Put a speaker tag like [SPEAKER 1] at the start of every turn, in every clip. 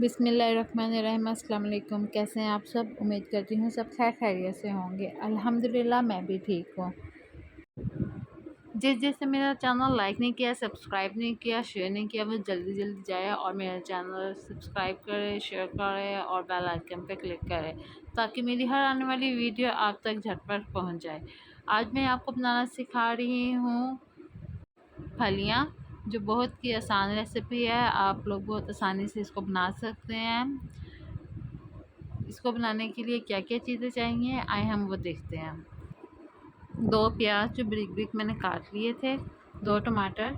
[SPEAKER 1] बिस्मिल्लाहिर्रहमानिर्रहीम। अस्सलाम वालेकुम। कैसे हैं आप सब? उम्मीद करती हूँ सब खैर खैरियत से होंगे। अल्हम्दुलिल्लाह मैं भी ठीक हूँ। जिसने मेरा चैनल लाइक नहीं किया, सब्सक्राइब नहीं किया, शेयर नहीं किया, वो जल्दी जल्दी जाए और मेरा चैनल सब्सक्राइब करे, शेयर करे और बेल आइकन पे क्लिक करे ताकि मेरी हर आने वाली वीडियो आप तक झटपट पहुँच जाए। आज मैं आपको बनाना सिखा रही हूँ फलियाँ, जो बहुत ही आसान रेसिपी है। आप लोग बहुत आसानी से इसको बना सकते हैं। इसको बनाने के लिए क्या क्या चीज़ें चाहिए आए हम वो देखते हैं। 2 प्याज जो बारीक बारीक मैंने काट लिए थे, 2 टमाटर,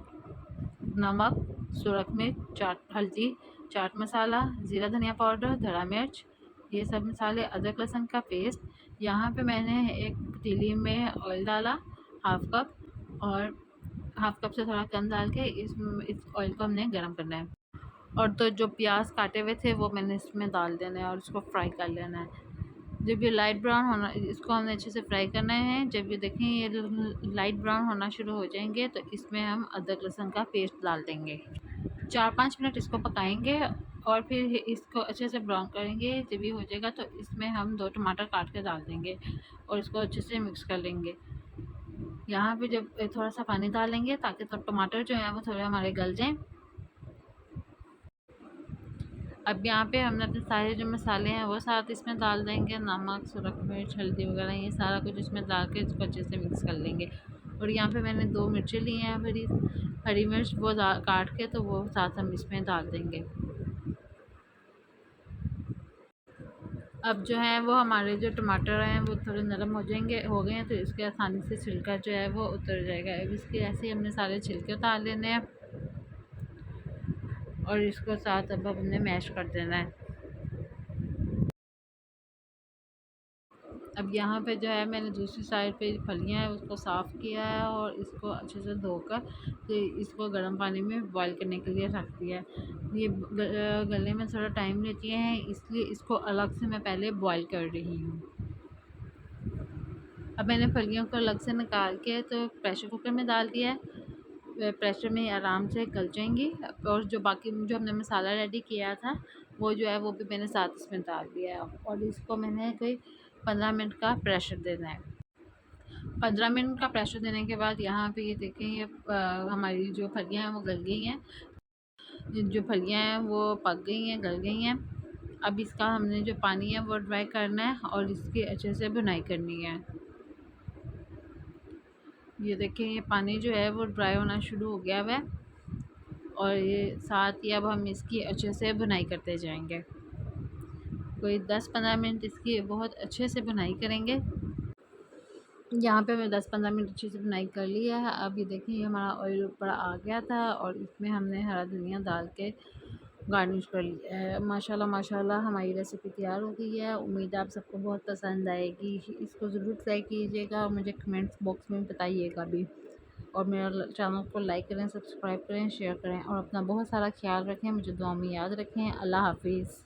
[SPEAKER 1] नमक, सुरख मिर्च, चाट हल्दी, चाट मसाला, ज़ीरा धनिया पाउडर, धरा मिर्च, ये सब मसाले, अदरक लहसुन का पेस्ट। यहाँ पे मैंने एक पतीली में ऑयल डाला हाफ़ कप, और हाफ़ कप से थोड़ा कम डाल के इस ऑयल को हमने गर्म करना है। और तो जो प्याज काटे हुए थे वो मैंने इसमें डाल देना है और इसको फ्राई कर लेना है। जब ये लाइट ब्राउन होना, इसको हमने अच्छे से फ्राई करना है। जब ये देखें ये लाइट ब्राउन होना शुरू हो जाएंगे तो इसमें हम अदरक लहसुन का पेस्ट डाल देंगे। 4-5 मिनट इसको पकाएंगे और फिर इसको अच्छे से ब्राउन करेंगे। जब ये हो जाएगा तो इसमें हम 2 टमाटर काट के डाल देंगे और इसको अच्छे से मिक्स कर लेंगे। यहाँ पे जब थोड़ा सा पानी डालेंगे ताकि तो टमाटर जो है वो थोड़े हमारे गल जाएँ। अब यहाँ पे हमने अपने सारे जो मसाले हैं वो साथ इसमें डाल देंगे। नमक, सुरख मिर्च, हल्दी वगैरह ये सारा कुछ इसमें डाल के इसको अच्छे से मिक्स कर लेंगे। और यहाँ पे मैंने 2 मिर्चें ली हैं, हरी मिर्च, वो काट के तो वो साथ हम इसमें डाल देंगे। अब जो है वो हमारे जो टमाटर हैं वो थोड़े नरम हो गए हैं तो इसके आसानी से छिलका जो है वो उतर जाएगा। अब इसके ऐसे ही हमने सारे छिलके उतार लेने हैं और इसको साथ अब हमने मैश कर देना है। अब यहाँ पे जो है मैंने दूसरी साइड पे फलियाँ हैं उसको साफ़ किया है और इसको अच्छे से धोकर तो इसको गर्म पानी में बॉईल करने के लिए रख दिया है। ये गलने में थोड़ा टाइम लेती हैं, इसलिए इसको अलग से मैं पहले बॉईल कर रही हूँ। अब मैंने फलियों को अलग से निकाल के तो प्रेशर कुकर में डाल दिया है। प्रेशर में आराम से गल जाएंगी। और जो बाकी जो हमने मसाला रेडी किया था वो जो है वो भी मैंने साथ इसमें डाल दिया है और इसको मैंने कोई 15 मिनट का प्रेशर देना है। 15 मिनट का प्रेशर देने के बाद यहाँ पे ये देखें ये हमारी जो फलियाँ हैं वो गल गई हैं। जो फलियाँ हैं वो पक गई हैं, गल गई हैं। अब इसका हमने जो पानी है वो ड्राई करना है और इसकी अच्छे से भुनाई करनी है। ये देखें ये पानी जो है वो ड्राई होना शुरू हो गया है और ये साथ ही अब हम इसकी अच्छे से भुनाई करते जाएंगे। कोई 10-15 मिनट इसकी बहुत अच्छे से भुनाई करेंगे। यहाँ पे मैं 10-15 मिनट अच्छे से भुनाई कर लिया है। अब ये देखिए हमारा ऑयल ऊपर आ गया था और इसमें हमने हरा धनिया डाल के गार्निश कर लिया है। माशाल्लाह माशाल्लाह हमारी रेसिपी तैयार हो गई है। उम्मीद है आप सबको बहुत पसंद आएगी। इसको ज़रूर ट्राई कीजिएगा और मुझे कमेंट्स बॉक्स में बताइएगा भी। और मेरा चैनल को लाइक करें, सब्सक्राइब करें, शेयर करें और अपना बहुत सारा ख्याल रखें। मुझे दुआ में याद रखें। अल्लाह हाफिज़।